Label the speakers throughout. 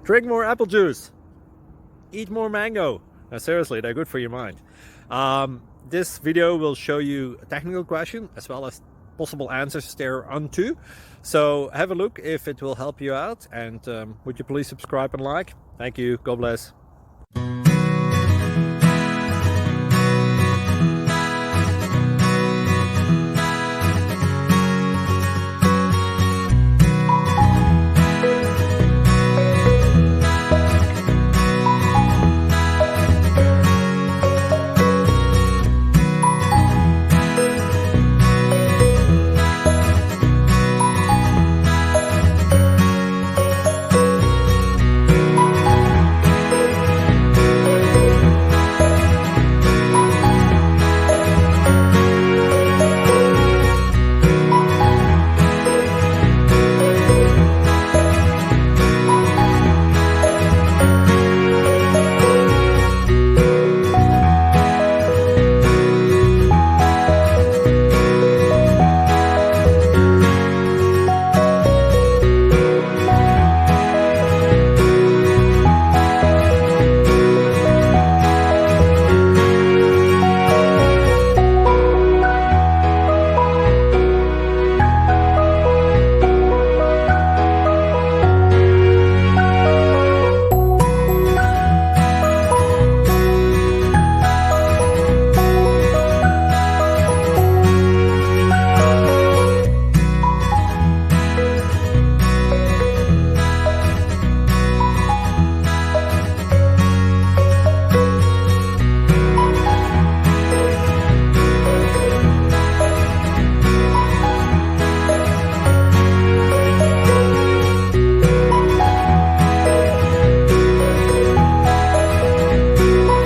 Speaker 1: Drink more apple juice. Eat more mango. Now, seriously, they're good for your mind. This video will show you a technical question as well as possible answers thereunto. So have a look if it will help you out, and would you please subscribe and like? Thank you. God bless.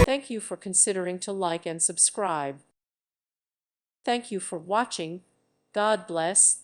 Speaker 2: Thank you for considering to like and subscribe. Thank you for watching. God bless.